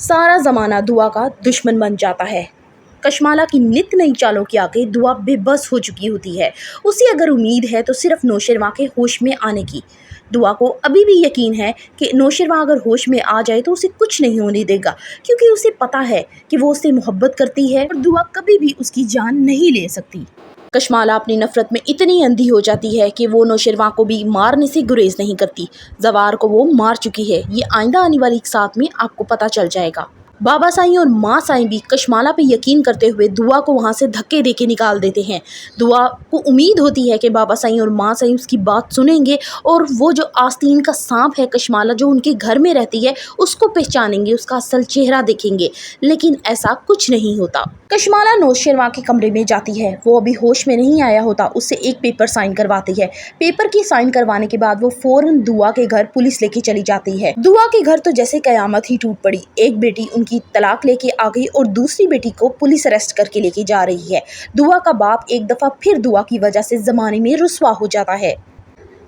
सारा ज़माना दुआ का दुश्मन बन जाता है। कशमाला की नित नई चालों के आगे दुआ बेबस हो चुकी होती है। उसे अगर उम्मीद है तो सिर्फ नौशरवां के होश में आने की। दुआ को अभी भी यकीन है कि नौशरवां अगर होश में आ जाए तो उसे कुछ नहीं होने देगा, क्योंकि उसे पता है कि वो उससे मोहब्बत करती है और दुआ कभी भी उसकी जान नहीं ले सकती। कशमाला अपनी नफरत में इतनी अंधी हो जाती है कि वो नौशरवां को भी मारने से गुरेज नहीं करती। जवार को वो मार चुकी है, ये आइंदा आने वाली साथ में आपको पता चल जाएगा। बाबा साईं और माँ साईं भी कशमाला पे यकीन करते हुए दुआ को वहाँ से धक्के दे के निकाल देते हैं। दुआ को उम्मीद होती है कि बाबा साईं और माँ साईं उसकी बात सुनेंगे और वो जो आस्तीन का सांप है कशमाला जो उनके घर में रहती है उसको पहचानेंगे, उसका असल चेहरा देखेंगे, लेकिन ऐसा कुछ नहीं होता। कशमाला नौशरवां के कमरे में जाती है। वो अभी होश में नहीं आया होता, उससे एक पेपर साइन करवाती है। पेपर की साइन करवाने के बाद वो फौरन दुआ के घर पुलिस लेके चली जाती है। दुआ के घर तो जैसे कयामत ही टूट पड़ी। एक बेटी उनकी तलाक लेके आ गई और दूसरी बेटी को पुलिस अरेस्ट करके लेके जा रही है। दुआ का बाप एक दफा फिर दुआ की वजह से जमाने में रुस्वा हो जाता है।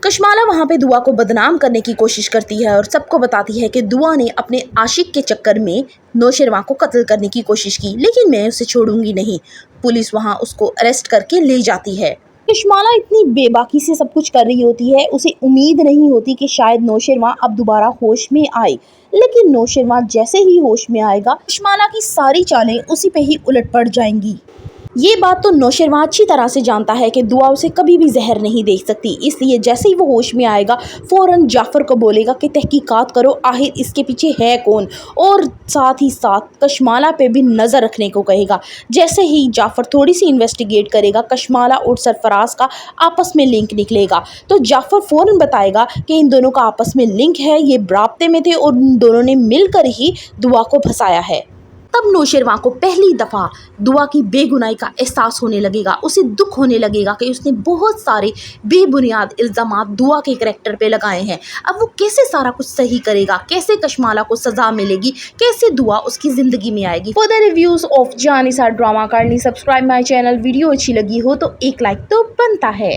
कशमाला वहाँ पे दुआ को बदनाम करने की कोशिश करती है और सबको बताती है कि दुआ ने अपने आशिक के चक्कर में नौशरवां को कत्ल करने की कोशिश की, लेकिन मैं उसे छोड़ूंगी नहीं। पुलिस वहाँ उसको अरेस्ट करके ले जाती है। कशमाला इतनी बेबाकी से सब कुछ कर रही होती है, उसे उम्मीद नहीं होती कि शायद नौशरवां अब दोबारा होश में आए, लेकिन नौशरवां जैसे ही होश में आएगा कशमाला की सारी चालें उसी पे ही उलट पड़ जाएंगी। ये बात तो नौशरवां अच्छी तरह से जानता है कि दुआ उसे कभी भी जहर नहीं दे सकती, इसलिए जैसे ही वो होश में आएगा फौरन जाफ़र को बोलेगा कि तहकीकात करो, आखिर इसके पीछे है कौन, और साथ ही साथ कशमाला पे भी नज़र रखने को कहेगा। जैसे ही जाफ़र थोड़ी सी इन्वेस्टिगेट करेगा कशमाला और सरफराज का आपस में लिंक निकलेगा, तो जाफ़र फौरन बताएगा कि इन दोनों का आपस में लिंक है, ये राब्ते में थे और इन दोनों ने मिलकर ही दुआ को फंसाया है। तब नौशरवां को पहली दफ़ा दुआ की बेगुनाही का एहसास होने लगेगा। उसे दुख होने लगेगा कि उसने बहुत सारे बेबुनियाद इल्ज़ामात दुआ के करैक्टर पे लगाए हैं। अब वो कैसे सारा कुछ सही करेगा, कैसे कशमाला को सज़ा मिलेगी, कैसे दुआ उसकी ज़िंदगी में आएगी। For the reviews of Jannisar drama kindly subscribe my channel. Video अच्छी लगी हो तो एक लाइक तो बनता है।